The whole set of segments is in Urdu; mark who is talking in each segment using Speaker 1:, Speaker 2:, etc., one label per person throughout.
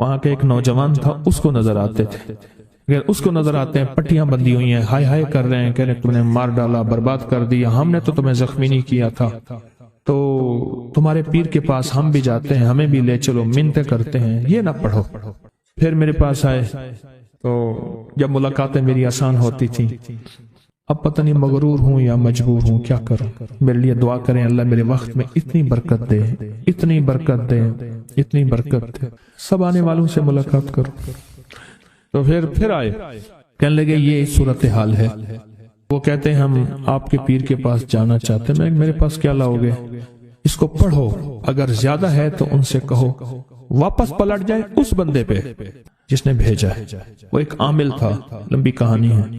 Speaker 1: وہاں کے ایک نوجوان تھا، اس کو نظر آتے تھے، اس کو نظر آتے ہیں پٹیاں بندھی ہوئی ہیں، ہائے ہائے کر رہے ہیں، کہہ رہے تم نے مار ڈالا، برباد کر دیا، ہم نے تو تمہیں زخمی نہیں کیا تھا، تو تمہارے پیر کے پاس ہم بھی جاتے ہیں، ہمیں بھی لے چلو، منتیں کرتے ہیں، یہ نہ پڑھو۔ پھر میرے پاس آئے تو جب ملاقاتیں میری آسان ہوتی تھیں، اب پتہ نہیں مغرور ہوں یا مجبور ہوں، کیا کروں، میرے لیے دعا کریں اللہ میرے وقت میں اتنی برکت دے، اتنی برکت دے، اتنی برکت دے، سب آنے والوں سے ملاقات کرو۔ تو پھر آئے، کہنے لگے یہ صورتحال ہے، وہ کہتے ہیں ہم آپ کے پیر کے پاس جانا چاہتے ہیں۔ میں میرے پاس کیا لاؤ گے؟ اس کو پڑھو، اگر زیادہ ہے تو ان سے کہو واپس پلٹ جائے اس بندے پہ جس نے بھیجا ہے، وہ ایک عامل تھا، لمبی کہانی ہے،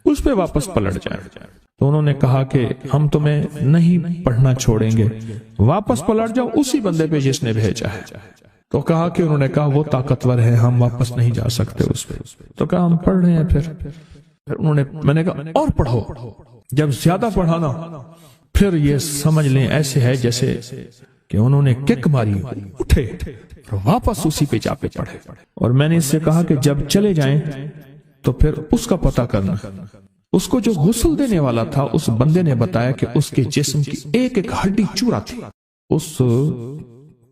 Speaker 1: اس پہ واپس پلٹ جائے۔ تو انہوں نے کہا کہ ہم تمہیں نہیں پڑھنا چھوڑیں گے، واپس پلٹ جاؤ اسی بندے پہ جس نے بھیجا ہے۔ تو کہا کہ انہوں نے کہا وہ طاقتور ہے، ہم واپس نہیں جا سکتے اس پہ۔ تو کہا ہم پڑھ رہے ہیں۔ پھر انہوں نے، میں نے کہا اور پڑھو، جب زیادہ پڑھا نا پھر یہ سمجھ لیں ایسے ہے جیسے کہ انہوں نے کک ماری، اٹھے اور واپس اسی پہ جا پہ پڑھے۔ اور میں نے اس سے کہا کہ جب چلے جائیں تو پھر اس کا پتہ کرنا۔ اس کو جو غسل دینے والا تھا اس بندے نے بتایا کہ اس کے جسم کی ایک ایک ہڈی چورا تھی۔ اس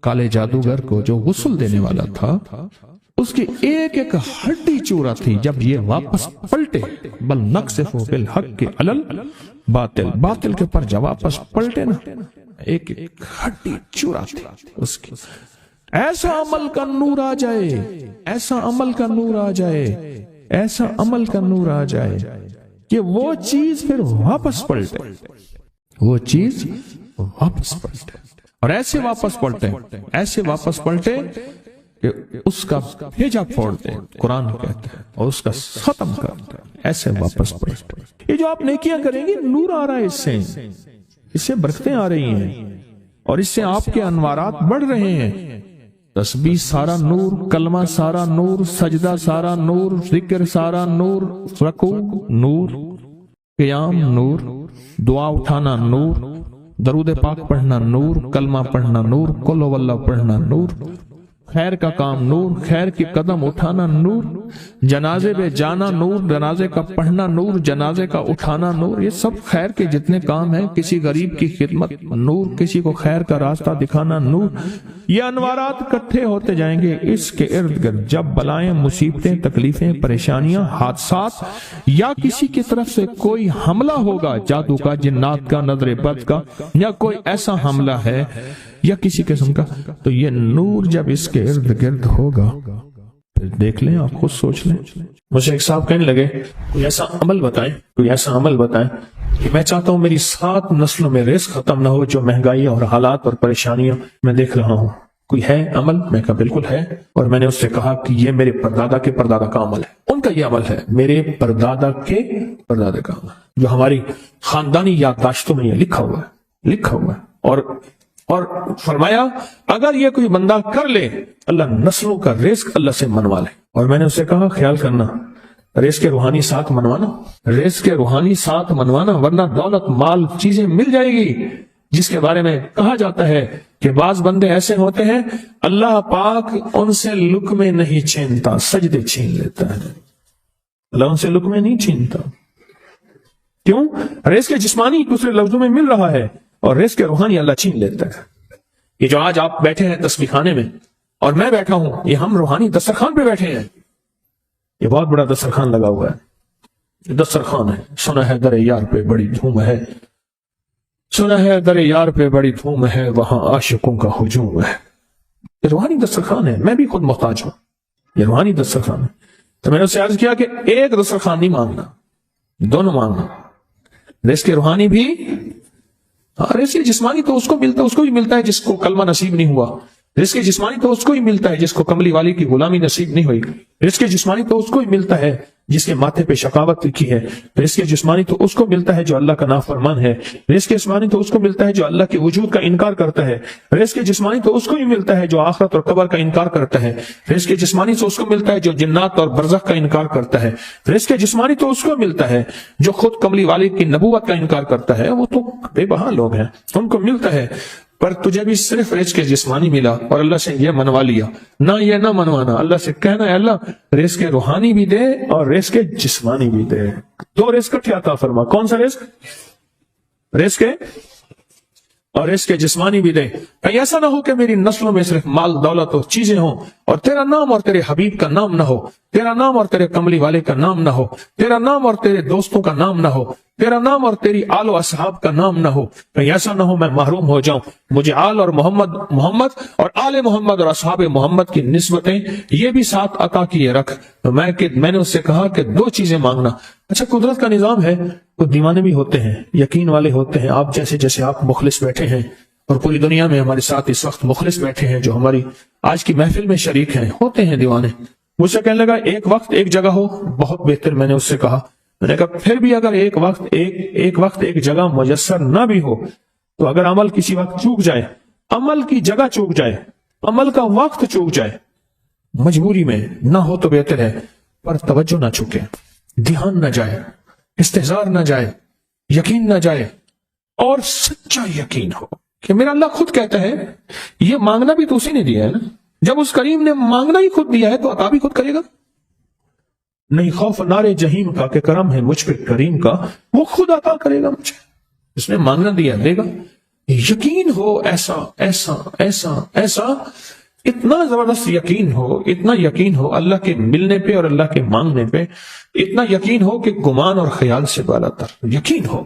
Speaker 1: کالے جادوگر کو جو غسل دینے والا تھا اس کی ایک ایک ہڈی چورا تھی۔ جب یہ واپس پلٹے، بل نقصف بالحق علل باطل، باطل کے پر جب واپس پلٹے نا، ایک ایک ہڈی چورا تھی اس کی۔ ایسا عمل کا نور آ جائے، ایسا عمل کا نور آ جائے، ایسا عمل کا نور آ جائے کہ وہ چیز پھر واپس پلٹے، وہ چیز واپس پلٹے، اور ایسے واپس پلٹے، ایسے واپس پلٹے کہ اس کا بھیجا پھوڑ دے، قرآن کہتا ہے، اور اس کا ختم کر دے، ایسے واپس پلٹے۔ یہ جو آپ نیکیاں کریں گے نور آ رہا ہے، اس سے برکتیں آ رہی ہیں، اور اس سے آپ کے انوارات بڑھ رہے ہیں۔ تسبیح سارا نور، کلمہ سارا نور، سجدہ سارا نور، ذکر سارا نور، رکوع نور، قیام نور، دعا اٹھانا نور، درود پاک پڑھنا نور، کلمہ پڑھنا نور، قل ہو اللہ پڑھنا نور، خیر کا کام نور، خیر کی قدم اٹھانا نور، جنازے پہ جانا نور، جنازے کا پڑھنا نور، جنازے کا اٹھانا نور، یہ سب خیر کے جتنے کام ہیں، کسی غریب کی خدمت نور، کسی کو خیر کا راستہ دکھانا نور، یہ انوارات اکٹھے ہوتے جائیں گے اس کے ارد گرد۔ جب بلائیں، مصیبتیں، تکلیفیں، پریشانیاں، حادثات یا کسی کی طرف سے کوئی حملہ ہوگا، جادو کا، جنات کا، نظر بد کا، یا کوئی ایسا حملہ ہے یا کسی قسم کا، تو یہ نور جب اس کے ارد گرد ہوگا، پھر دیکھ لیں، آپ خود سوچ لیں۔ مجھے ایک صاحب کہنے لگے کوئی ایسا عمل بتائیں، کوئی ایسا عمل بتائیں کہ میں چاہتا ہوں میری 7 نسلوں میں رزق ختم نہ ہو، جو مہنگائی اور حالات اور پریشانیاں میں دیکھ رہا ہوں، کوئی ہے عمل؟ میں کہا بالکل ہے، اور میں نے اس سے کہا کہ یہ میرے پردادا کے پردادا کا عمل ہے، ان کا یہ عمل ہے، میرے پردادا کے پردادا کا عمل، جو ہماری خاندانی یادداشتوں میں یہ لکھا ہوا ہے، لکھا ہوا ہے۔ اور فرمایا اگر یہ کوئی بندہ کر لے، اللہ نسلوں کا رزق اللہ سے منوا لے۔ اور میں نے اسے کہا خیال کرنا، رزق کے روحانی ساتھ منوانا، رزق کے روحانی ساتھ منوانا، ورنہ دولت، مال، چیزیں مل جائے گی، جس کے بارے میں کہا جاتا ہے کہ بعض بندے ایسے ہوتے ہیں اللہ پاک ان سے لقمے نہیں چھینتا، سجدے چھین لیتا ہے، اللہ ان سے لقمے نہیں چھینتا۔ کیوں؟ رزق جسمانی دوسرے لفظوں میں مل رہا ہے، اور رزق روحانی اللہ چھین لیتا ہے۔ یہ جو آج آپ بیٹھے ہیں تسبیح خانے میں اور میں بیٹھا ہوں، یہ ہم روحانی دسترخوان پہ بیٹھے ہیں، یہ بہت بڑا دسترخوان لگا ہوا ہے، یہ دسترخوان ہے۔ سنا ہے در یار پہ بڑی دھوم ہے، سنا ہے در یار پہ بڑی دھوم ہے، وہاں عاشقوں کا ہجوم ہے۔ یہ روحانی دسترخوان ہے، میں بھی خود محتاج ہوں، یہ روحانی دسترخوان ہے۔ تو میں نے اسے عرض کیا کہ ایک دسترخوان نہیں مانگنا، دونوں مانگنا، رزق روحانی بھی، رزق جسمانی تو اس کو ملتا ہے، اس کو بھی ملتا ہے جس کو کلمہ نصیب نہیں ہوا، رزق جسمانی تو اس کو ہی ملتا ہے جس کو کملی والی کی غلامی نصیب نہیں ہوئی، رزق جسمانی تو اس کو ہی ملتا ہے جس کے ماتھے پہ شقاوت لکھی ہے، رزق جسمانی تو اس کو ملتا ہے جو اللہ کا نافرمان ہے، رزق جسمانی تو اس کو ملتا ہے جو اللہ کے وجود کا انکار کرتا ہے، رزق جسمانی تو اس کو ہی ملتا ہے جو آخرت اور قبر کا انکار کرتا ہے، رزق جسمانی تو اس کو ملتا ہے جو جنات اور برزخ کا انکار کرتا ہے، رزق جسمانی تو اس کو ملتا ہے جو خود کملی والی کی نبوت کا انکار کرتا ہے، وہ تو بے بہا لوگ ہیں، ان کو ملتا ہے۔ پر تجھے بھی صرف رزق جسمانی ملا اور اللہ سے یہ منوا لیا، نہ یہ نہ منوانا، اللہ سے کہنا ہے اللہ رزق روحانی بھی دے اور رزق جسمانی بھی دے، دو رزق کیا عطا فرما۔ کون سا رزق اور رزق جسمانی بھی دے۔ کہیں ایسا نہ ہو کہ میری نسلوں میں صرف مال دولت اور چیزیں ہوں اور تیرا نام اور تیرے حبیب کا نام نہ ہو، تیرا نام اور تیرے کملی والے کا نام نہ ہو، تیرا نام اور تیرے دوستوں کا نام نہ ہو، تیرا نام اور تیری آل و اصحاب کا نام نہ ہو۔ کہیں ایسا نہ ہو میں محروم ہو جاؤں، مجھے آل اور محمد اور آل محمد اور اصحاب محمد کی نسبتیں یہ بھی ساتھ عطا کیے رکھ۔ تو میں نے اس سے کہا کہ دو چیزیں مانگنا۔ اچھا قدرت کا نظام ہے، کچھ دیوانے بھی ہوتے ہیں، یقین والے ہوتے ہیں، آپ جیسے آپ مخلص بیٹھے ہیں اور پوری دنیا میں ہمارے ساتھ اس وقت مخلص بیٹھے ہیں جو ہماری آج کی محفل میں شریک ہیں، ہوتے ہیں دیوانے۔ مجھ سے کہنے لگا ایک وقت ایک جگہ ہو، بہت بہتر۔ میں نے اس سے کہا، میں نے کہا پھر بھی اگر ایک وقت ایک جگہ میسر نہ بھی ہو تو اگر عمل کسی وقت چوک جائے، عمل کی جگہ چوک جائے، عمل کا وقت چوک جائے، مجبوری میں نہ ہو تو بہتر ہے، پر توجہ نہ چوکے، دھیان نہ جائے، استحضار نہ جائے، یقین نہ جائے، اور سچا یقین ہو کہ میرا اللہ خود کہتا ہے یہ مانگنا بھی تو اسی نے دیا ہے نا، جب اس کریم نے مانگنا ہی خود دیا ہے تو عطا بھی خود کرے گا۔ نہیں خوف نارے جہیم کا کہ کرم ہے مجھ پہ کریم کا، وہ خود عطا کرے گا مجھے، اس نے مانگنا دیا دے گا۔ یقین ہو ایسا ایسا ایسا ایسا، اتنا زبردست یقین ہو، اتنا یقین ہو اللہ کے ملنے پہ اور اللہ کے مانگنے پہ، اتنا یقین ہو کہ گمان اور خیال سے بالا تر یقین ہو،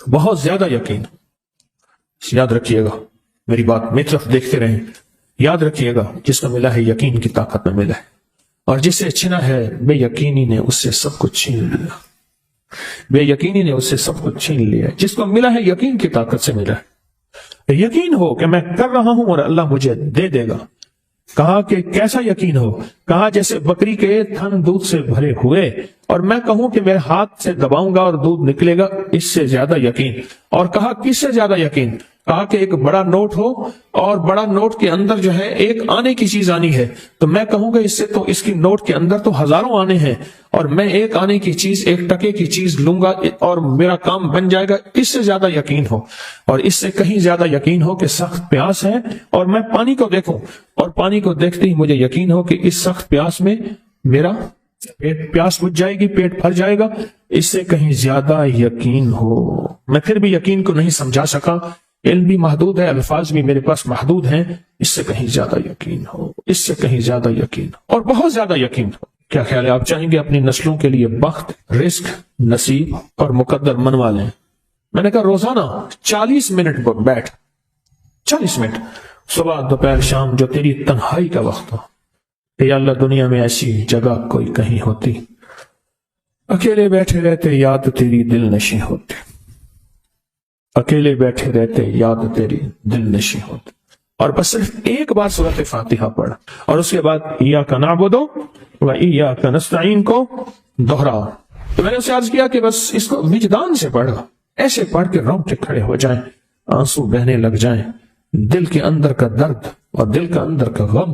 Speaker 1: بہت زیادہ یقین۔ یاد رکھیے گا میری بات، میری طرف دیکھتے رہیں، یاد رکھیے گا جس کو ملا ہے یقین کی طاقت میں ملا ہے، اور جسے چھنا ہے بے یقینی نے اس سے سب کچھ چھین لیا، بے یقینی نے اس سے سب کچھ چھین لیا۔ جس کو ملا ہے یقین کی طاقت سے ملا ہے، یقین ہو کہ میں کر رہا ہوں اور اللہ مجھے دے دے گا۔ کہا کہ کیسا یقین ہو؟ کہا جیسے بکری کے تھن دودھ سے بھرے ہوئے اور میں کہوں کہ میرے ہاتھ سے دباؤں گا اور دودھ نکلے گا، اس سے زیادہ یقین۔ اور کہا کس سے زیادہ یقین؟ کہا کہ ایک بڑا نوٹ ہو اور بڑا نوٹ کے اندر جو ہے ایک آنے کی چیز آنی ہے، تو میں کہوں گا اس سے تو اس کی نوٹ کے اندر تو ہزاروں آنے ہیں، اور میں ایک آنے کی چیز، ایک ٹکے کی چیز لوں گا اور میرا کام بن جائے گا۔ اس سے زیادہ یقین ہو، اور اس سے کہیں زیادہ یقین ہو کہ سخت پیاس ہے اور میں پانی کو دیکھوں اور پانی کو دیکھتے ہی مجھے یقین ہو کہ اس سخت پیاس میں میرا پیاس بجھ جائے گی، پیٹ بھر جائے گا۔ اس سے کہیں زیادہ یقین ہو۔ میں پھر بھی یقین کو نہیں سمجھا سکا، علم بھی محدود ہے، الفاظ بھی میرے پاس محدود ہیں۔ اس سے کہیں زیادہ یقین ہو، اس سے کہیں زیادہ یقین ہو، اور بہت زیادہ یقین ہو۔ کیا خیال ہے آپ چاہیں گے اپنی نسلوں کے لیے بخت، رزق، نصیب اور مقدر منوا لیں؟ میں نے کہا روزانہ 40 منٹ بیٹھ، 40 منٹ صبح دوپہر شام، جو تیری تنہائی کا وقت ہو، کہ یا اللہ دنیا میں ایسی جگہ کوئی کہیں ہوتی، اکیلے بیٹھے رہتے یاد تیری دل نشیں ہوتی، اکیلے بیٹھے رہتے یاد تیری دل نشیں ہوتی، اور بس صرف ایک بار سورۃ فاتحہ پڑھ اور اس کے بعد ایاک نعبد و ایاک نستعین کو دوہرا۔ تو میں نے اسے عرض کیا کہ بس اس کو وجدان سے پڑھا، ایسے پڑھ کے رونگٹے کھڑے ہو جائیں، آنسو بہنے لگ جائیں، دل کے اندر کا درد اور دل کا اندر کا غم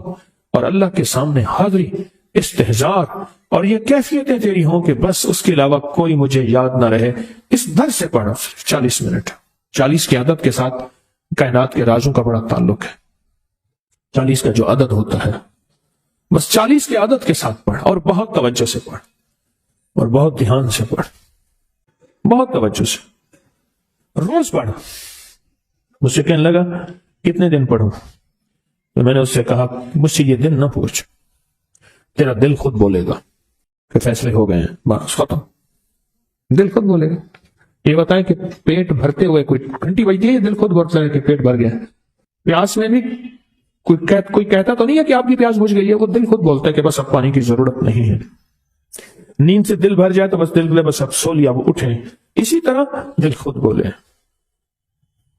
Speaker 1: اور اللہ کے سامنے حاضری، استحضار، اور یہ کیفیتیں تیری ہوں کہ بس اس کے علاوہ کوئی مجھے یاد نہ رہے۔ اس در سے پڑھا 40 منٹ۔ 40 کی عدد کے ساتھ کائنات کے رازوں کا بڑا تعلق ہے۔ 40 کا جو عدد ہوتا ہے، بس 40 کی عدد کے ساتھ پڑھ، اور بہت توجہ سے پڑھ، اور بہت دھیان سے پڑھ، بہت توجہ سے روز پڑھ۔ مجھ سے کہنے لگا کتنے دن پڑھوں؟ تو میں نے اس سے کہا مجھ سے یہ دن نہ پوچھ، تیرا دل خود بولے گا کہ فیصلے ہو گئے ہیں، بس ختم، دل خود بولے گا۔ یہ بتائیں کہ پیٹ بھرتے ہوئے کوئی گھنٹی بجتی ہے، دل خود بولتا ہے کہ پیٹ بھر گیا۔ پیاس میں بھی کوئی کہتا تو نہیں ہے کہ آپ کی پیاس بجھ گئی ہے، وہ دل خود بولتا ہے کہ بس اب پانی کی ضرورت نہیں ہے۔ نیند سے دل بھر جائے تو بس دل بولے بس اب سو لیا، اب اٹھے۔ اسی طرح دل خود بولے،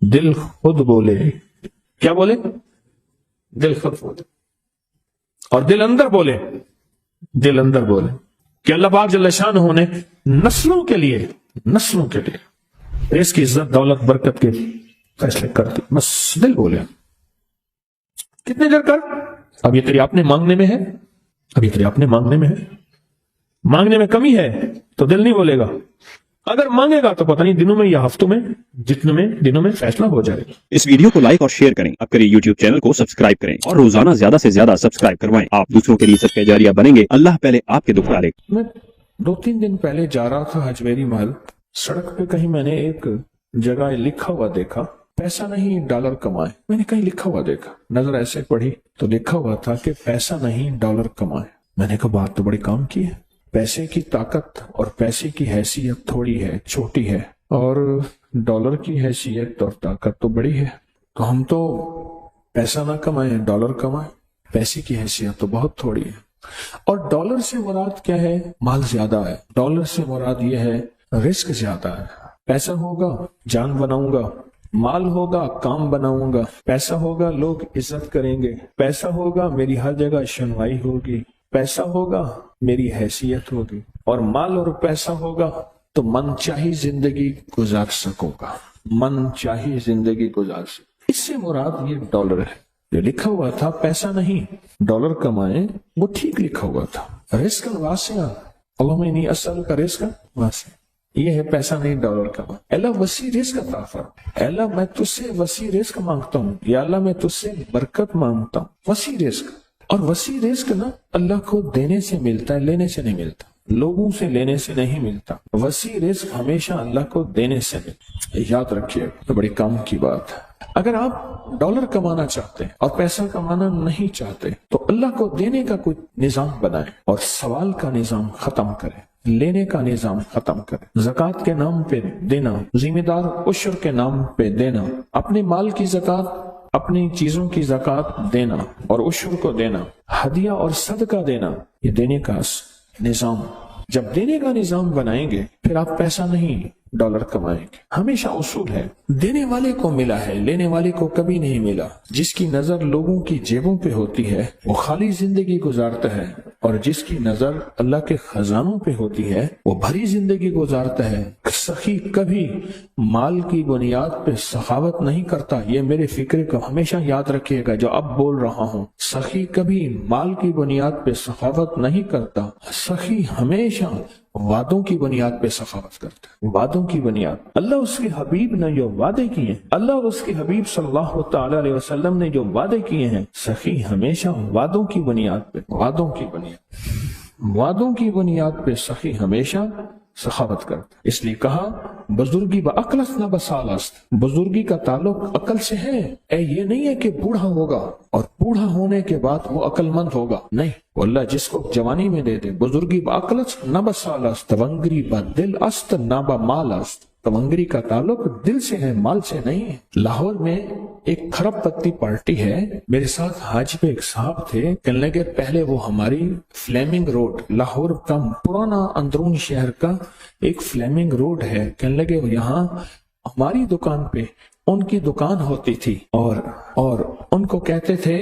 Speaker 1: دل خود بولے، کیا بولے؟ دل خود بولے، اور دل اندر بولے، دل اندر بولے کہ اللہ پاک جل شانہ نے نسلوں کے لیے اس کی عزت، دولت، برکت کے فیصلے کر دی، بس دل بولے۔ کتنے دیر کر؟ اب یہ تیری اپنے مانگنے میں ہے، اب یہ تیری اپنے مانگنے میں ہے۔ مانگنے میں کمی ہے تو دل نہیں بولے گا، اگر مانگے گا تو پتہ نہیں دنوں میں یا ہفتوں میں، جتنے میں دنوں میں فیصلہ ہو جائے گا۔
Speaker 2: اس ویڈیو کو لائک اور شیئر کریں، اب کریں یوٹیوب چینل کو سبسکرائب کریں اور روزانہ زیادہ سے زیادہ سبسکرائب کروائیں۔ آپ دوسروں کے لیے صدقہ جاریہ بنیں گے، اللہ پہلے آپ کے دکھ ڈالے گا۔
Speaker 1: میں 2-3 دن پہلے جا رہا تھا حجویری محل، سڑک پہ کہیں میں نے ایک جگہ لکھا ہوا دیکھا، پیسہ نہیں ڈالر کمائے۔ میں نے کہیں لکھا ہوا دیکھا، نظر ایسے پڑھی تو لکھا ہوا تھا کہ پیسہ نہیں ڈالر کمائے۔ میں نے کہا بات تو بڑی کام کی ہے، پیسے کی طاقت اور پیسے کی حیثیت تھوڑی ہے، چھوٹی ہے، اور ڈالر کی حیثیت اور طاقت تو بڑی ہے۔ تو ہم تو پیسہ نہ کمائیں، ڈالر کمائیں۔ پیسے کی حیثیت تو بہت تھوڑی ہے، اور ڈالر سے مراد کیا ہے؟ مال زیادہ ہے۔ ڈالر سے مراد یہ ہے رزق زیادہ ہے۔ پیسہ ہوگا جان بناؤں گا، مال ہوگا کام بناؤں گا، پیسہ ہوگا لوگ عزت کریں گے، پیسہ ہوگا میری ہر جگہ شنوائی ہوگی، پیسہ ہوگا میری حیثیت ہوگی، اور مال اور پیسہ ہوگا تو من چاہی زندگی گزار سکوں گا، من چاہی زندگی گزار سکوں۔ اس سے مراد یہ ڈالر ہے۔ جو لکھا ہوا تھا پیسہ نہیں ڈالر کمائیں، وہ ٹھیک لکھا ہوا تھا۔ رزق واسع، اللہم انی اسألک رزق واسع، یہ ہے پیسہ نہیں ڈالر کمائیں۔ اللہ وسیع رزق عطا فرما، اللہ میں تجھ سے وسیع رزق مانگتا ہوں، یا اللہ میں تجھ سے برکت مانگتا ہوں، وسیع رزق۔ اور وسیع رزق نا اللہ کو دینے سے ملتا ہے، لینے سے نہیں ملتا، لوگوں سے لینے سے نہیں ملتا۔ وسیع رزق ہمیشہ اللہ کو دینے سے ملتا، یاد رکھیے، تو بڑی کام کی بات ہے۔ اگر آپ ڈالر کمانا چاہتے ہیں اور پیسہ کمانا نہیں چاہتے تو اللہ کو دینے کا کوئی نظام بنائیں، اور سوال کا نظام ختم کریں، لینے کا نظام ختم کریں۔ زکوٰۃ کے نام پہ دینا، ذمہ دار عشر کے نام پہ دینا، اپنے مال کی زکوٰۃ، اپنی چیزوں کی زکوٰۃ دینا اور عشر کو دینا، ہدیہ اور صدقہ دینا، یہ دینے کا نظام۔ جب دینے کا نظام بنائیں گے پھر آپ پیسہ نہیں ڈالر کمائیں گے۔ ہمیشہ اصول ہے دینے والے کو ملا ہے، لینے والے کو کبھی نہیں ملا۔ جس کی نظر لوگوں کی جیبوں پہ ہوتی ہے وہ خالی زندگی گزارتا ہے، اور جس کی نظر اللہ کے خزانوں پہ ہوتی ہے وہ بھری زندگی گزارتا ہے۔ سخی کبھی مال کی بنیاد پہ سخاوت نہیں کرتا، یہ میرے فکر کو ہمیشہ یاد رکھیے گا جو اب بول رہا ہوں۔ سخی کبھی مال کی بنیاد پہ سخاوت نہیں کرتا، سخی ہمیشہ وعدوں کی بنیاد پہ سخاوت کرتا ہے، وعدوں کی بنیاد۔ اللہ اس کے حبیب نے جو وعدے کیے ہیں، اللہ اور اس کے حبیب صلی اللہ تعالی علیہ وسلم نے جو وعدے کیے ہیں، سخی ہمیشہ وعدوں کی بنیاد پہ، وعدوں کی بنیاد پہ سخی ہمیشہ سخاوت کرتا۔ اس لیے کہا بزرگی با عقلست نہ بسالست، بزرگی کا تعلق عقل سے ہے۔ یہ نہیں ہے کہ بوڑھا ہوگا اور بوڑھا ہونے کے بعد وہ عقل مند ہوگا، نہیں، وہ اللہ جس کو جوانی میں دے دے۔ بزرگی با عقلست نہ بسالست، تونگری با دل است نہ با مال است، تونگری کا تعلق دل سے ہے، مال سے نہیں ہے۔ لاہور میں ایک کھرب پتی پارٹی ہے، میرے ساتھ حاج پہ ایک صاحب تھے، کہنے لگے پہلے وہ ہماری فلیمنگ روڈ، لاہور کا پرانا اندرون شہر کا ایک فلیمنگ روڈ ہے، کہنے لگے یہاں ہماری دکان پہ ان کی دکان ہوتی تھی، اور ان کو کہتے تھے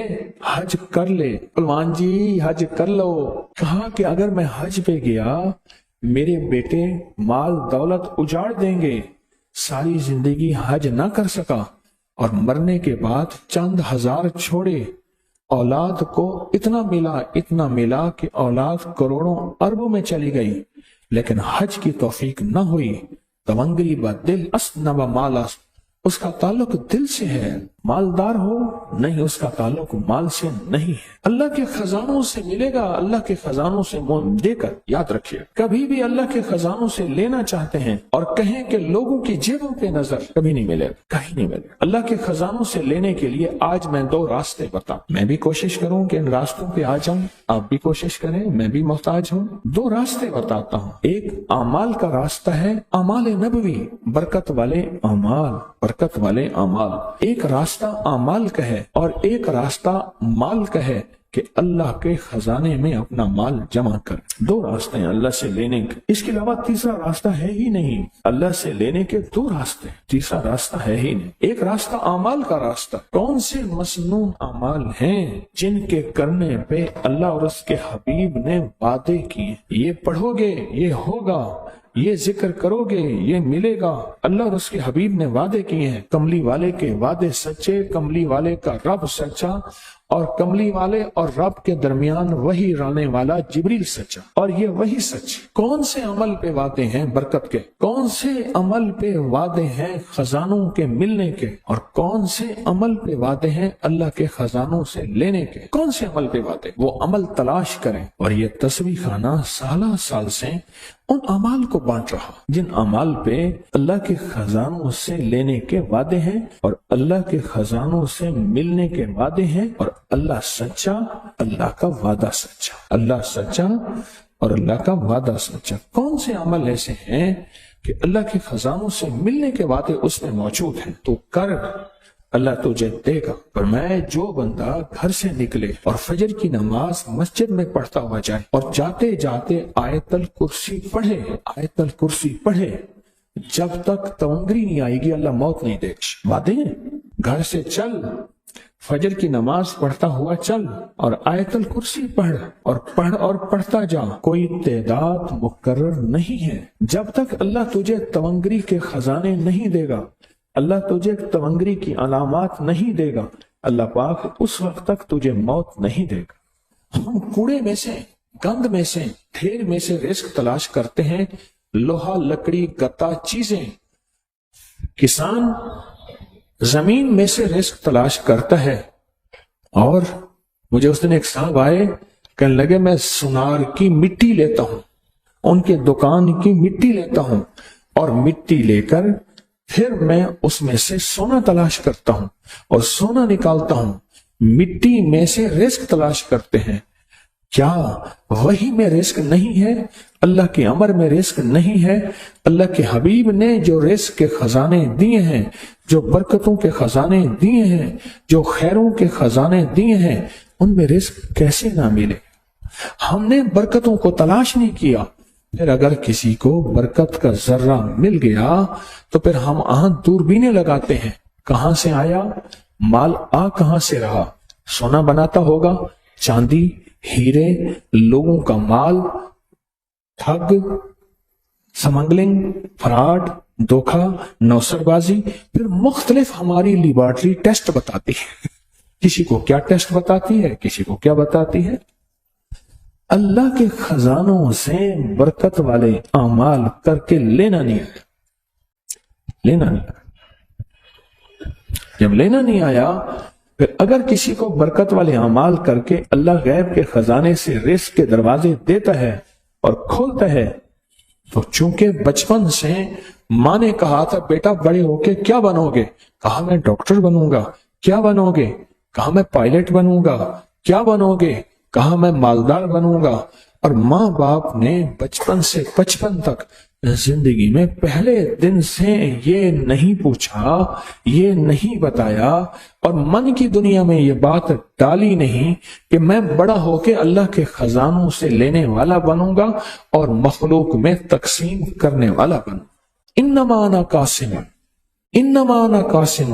Speaker 1: حج کر لے پلوان جی، حج کر لو۔ کہا کہ اگر میں حج پہ گیا میرے بیٹے مال دولت اجاڑ دیں گے، ساری زندگی حج نہ کر سکا، اور مرنے کے بعد چند ہزار چھوڑے، اولاد کو اتنا ملا کہ اولاد کروڑوں اربوں میں چلی گئی، لیکن حج کی توفیق نہ ہوئی۔ تونگری با دل است نہ با مال است، اس کا تعلق دل سے ہے، مالدار ہو نہیں، اس کا تعلق مال سے نہیں ہے۔ اللہ کے خزانوں سے ملے گا، اللہ کے خزانوں سے منہ دے کر، یاد رکھیے کبھی بھی اللہ کے خزانوں سے لینا چاہتے ہیں اور کہیں کہ لوگوں کی جیبوں پہ نظر، کبھی نہیں ملے گا، کہیں نہیں ملے گا۔ اللہ کے خزانوں سے لینے کے لیے آج میں 2 راستے بتاؤں، میں بھی کوشش کروں کہ ان راستوں پہ آ جاؤں، آپ بھی کوشش کریں، میں بھی محتاج ہوں۔ 2 راستے بتاتا ہوں، ایک اعمال کا راستہ ہے، اعمال نبوی، برکت والے اعمال، ایک راستہ اعمال کا ہے اور ایک راستہ مال کا ہے کہ اللہ کے خزانے میں اپنا مال جمع کر۔ 2 راستے ہیں اللہ سے لینے کے، اس کے علاوہ تیسرا راستہ ہے ہی نہیں۔ اللہ سے لینے کے 2 راستے، تیسرا راستہ ہے ہی نہیں۔ ایک راستہ اعمال کا راستہ، کون سے مسنون اعمال ہیں جن کے کرنے پہ اللہ اور اس کے حبیب نے وعدے کیے، یہ پڑھو گے یہ ہوگا، یہ ذکر کرو گے یہ ملے گا۔ اللہ اور اس کے حبیب نے وعدے کیے ہیں، کملی والے کے وعدے سچے، کملی والے کا رب سچا، اور کملی والے اور رب کے درمیان وہی لانے والا جبریل سچا، اور یہ وہی سچ۔ کون سے عمل پہ وعدے ہیں برکت کے، کون سے عمل پہ وعدے ہیں خزانوں کے ملنے کے، اور کون سے عمل پہ وعدے ہیں اللہ کے خزانوں سے لینے کے؟ کون سے عمل پہ وعدے؟ وہ عمل تلاش کریں۔ اور یہ تسبیح خانہ سالہ سال سے ان اعمال کو بانٹ رہا جن اعمال پہ اللہ کے خزانوں سے لینے کے وعدے ہیں اور اللہ کے خزانوں سے ملنے کے وعدے ہیں، اور اللہ سچا، اللہ کا وعدہ سچا، اللہ سچا اور اللہ کا وعدہ سچا۔ کون سے عمل ایسے ہیں کہ اللہ کے خزانوں سے ملنے کے وعدے اس میں موجود ہیں؟ تو کر، اللہ تجھے دے گا۔ پر میں جو بندہ گھر سے نکلے اور فجر کی نماز مسجد میں پڑھتا ہوا جائے اور جاتے جاتے آیت الکرسی پڑھے، آیت الکرسی پڑھے، جب تک تونگری نہیں آئے گی اللہ موت نہیں دے گا۔ وعدے ہیں، گھر سے چل، فجر کی نماز پڑھتا ہوا چل اور آیت الکرسی پڑھ اور پڑھتا جا۔ کوئی تعداد مقرر نہیں ہے۔ جب تک اللہ تجھے تونگری کے خزانے نہیں دے گا، اللہ تجھے تونگری کی علامات نہیں دے گا، اللہ پاک اس وقت تک تجھے موت نہیں دے گا۔ ہم کوڑے میں سے، گند میں سے، ڈھیر میں سے رزق تلاش کرتے ہیں، لوہا، لکڑی، گتا چیزیں۔ کسان زمین میں سے رزق تلاش کرتا ہے، اور مجھے اس دن ایک صاحب آئے، کہنے لگے میں سونار کی مٹی لیتا ہوں، ان کے دکان کی مٹی لیتا ہوں، اور مٹی لے کر پھر میں اس میں سے سونا تلاش کرتا ہوں اور سونا نکالتا ہوں۔ مٹی میں سے رزق تلاش کرتے ہیں۔ کیا وہی میں رزق نہیں ہے؟ اللہ کے امر میں رزق نہیں ہے؟ اللہ کے حبیب نے جو رزق کے خزانے دیے ہیں، جو برکتوں کے خزانے دیے ہیں، جو خیروں کے خزانے دیے ہیں، ان میں رزق کیسے نہ ملے؟ ہم نے برکتوں کو تلاش نہیں کیا۔ پھر اگر کسی کو برکت کا ذرہ مل گیا تو پھر ہم دوربینیں لگاتے ہیں، کہاں سے آیا مال، کہاں سے رہا؟ سونا بناتا ہوگا، چاندی، ہیرے، لوگوں کا مال، ٹھگ، سمگلنگ، فراڈ، دھوکہ، نوسر بازی۔ پھر مختلف ہماری لیبارٹری ٹیسٹ بتاتی ہے، کسی کو کیا ٹیسٹ بتاتی ہے، کسی کو کیا بتاتی ہے۔ اللہ کے خزانوں سے برکت والے اعمال کر کے لینا نہیں آیا، لینا نہیں آیا۔ جب لینا نہیں آیا، پھر اگر کسی کو برکت والے اعمال کر کے اللہ غیب کے خزانے سے رزق کے دروازے دیتا ہے اور کھولتا ہے، تو چونکہ بچپن سے ماں نے کہا تھا بیٹا بڑے ہو کے کیا بنو گے، کہا میں ڈاکٹر بنوں گا۔ کیا بنو گے؟ کہا میں پائلٹ بنوں گا۔ کیا بنو گے؟ کہا میں مالدار بنوں گا۔ اور ماں باپ نے بچپن سے بچپن تک زندگی میں پہلے دن سے یہ نہیں پوچھا، یہ نہیں بتایا، اور من کی دنیا میں یہ بات ڈالی نہیں کہ میں بڑا ہو کے اللہ کے خزانوں سے لینے والا بنوں گا اور مخلوق میں تقسیم کرنے والا بنوں۔ انما انا قاسم، انما انا قاسم،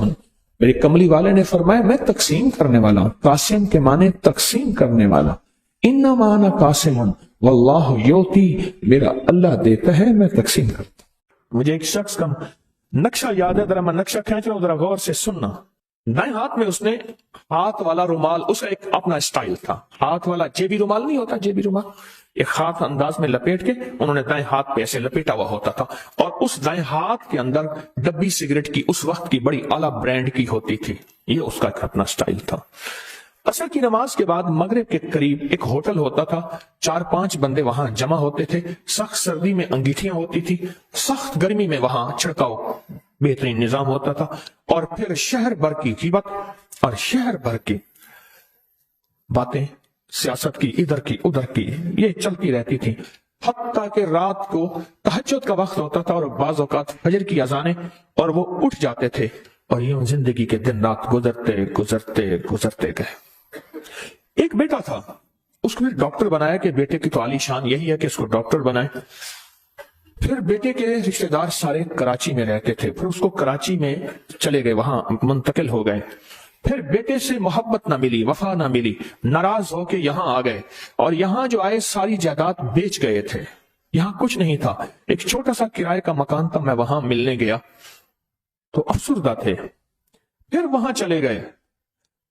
Speaker 1: میرے کملی والے نے فرمایا میں تقسیم کرنے والا ہوں۔ قاسم کے معنی تقسیم کرنے والا۔ انما انا قاسم واللہ یوتی، میرا اللہ دیتا ہے، میں تقسیم کرتا ہوں۔ مجھے ایک شخص کا نقشہ یاد ہے، ذرا میں نقشہ کھینچ رہا ہوں، ذرا غور سے سننا۔ دائیں ہاتھ میں اس نے ہاتھ والا رومال، اس کا ایک اپنا سٹائل تھا، ہاتھ والا جیبی رومال نہیں ہوتا، جیبی رومال ایک ہاتھ انداز میں لپیٹ کے انہوں نے دائیں ہاتھ پہ ایسے لپیٹا ہوا ہوتا تھا، اور اس دائیں ہاتھ کے اندر ڈبی سگریٹ کی اس وقت کی بڑی اعلیٰ برانڈ کی ہوتی تھی، یہ اس کا ایک اپنا سٹائل تھا۔ عصر کی نماز کے بعد مغرب کے قریب ایک ہوٹل ہوتا تھا، 4-5 بندے وہاں جمع ہوتے تھے، سخت سردی میں انگیٹھیاں ہوتی تھی، سخت گرمی میں وہاں چھڑکاؤ بہترین نظام ہوتا تھا، اور پھر شہر بھر کی غیبت اور شہر بھر کی باتیں، سیاست کی، ادھر کی ادھر کی، یہ چلتی رہتی تھی، حتیٰ کہ رات کو تہجد کا وقت ہوتا تھا اور بعض اوقات فجر کی اذانیں، اور وہ اٹھ جاتے تھے، اور یوں زندگی کے دن رات گزرتے گزرتے گزرتے گئے۔ ایک بیٹا تھا، اس کو ڈاکٹر بنایا کہ بیٹے کی تو عالی شان یہی ہے کہ اس کو ڈاکٹر بنائے۔ پھر بیٹے کے رشتہ دار سارے کراچی میں رہتے تھے، پھر اس کو کراچی میں چلے گئے، وہاں منتقل ہو گئے۔ پھر بیٹے سے محبت نہ ملی، وفا نہ ملی، ناراض ہو کے یہاں آ گئے، اور یہاں جو آئے ساری جائیداد بیچ گئے تھے، یہاں کچھ نہیں تھا، ایک چھوٹا سا کرائے کا مکان تھا، میں وہاں ملنے گیا تو افسردہ تھے۔ پھر وہاں چلے گئے،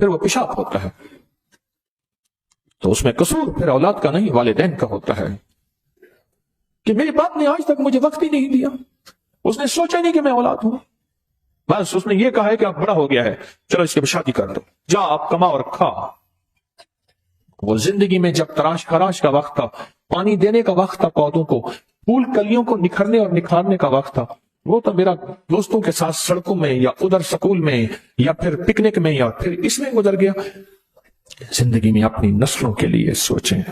Speaker 1: پھر وہ پیشاب ہوتا ہے. تو اس میں قصور پھر اولاد کا نہیں والدین کا ہوتا ہے کہ میری باپ نے آج تک مجھے وقت ہی نہیں دیا. اس نے سوچا نہیں کہ میں اولاد ہوں. بس اس نے یہ کہا ہے کہ اب بڑا ہو گیا ہے, چلو اس کی شادی کر دو, جا آپ کما اور کھا. وہ زندگی میں جب تراش خراش کا وقت تھا, پانی دینے کا وقت تھا پودوں کو, پھول کلیوں کو نکھرنے اور نکھارنے کا وقت تھا, وہ تو میرا دوستوں کے ساتھ سڑکوں میں یا ادھر سکول میں یا پھر پکنک میں یا پھر اس میں گزر گیا. زندگی میں اپنی نسلوں کے لیے سوچیں.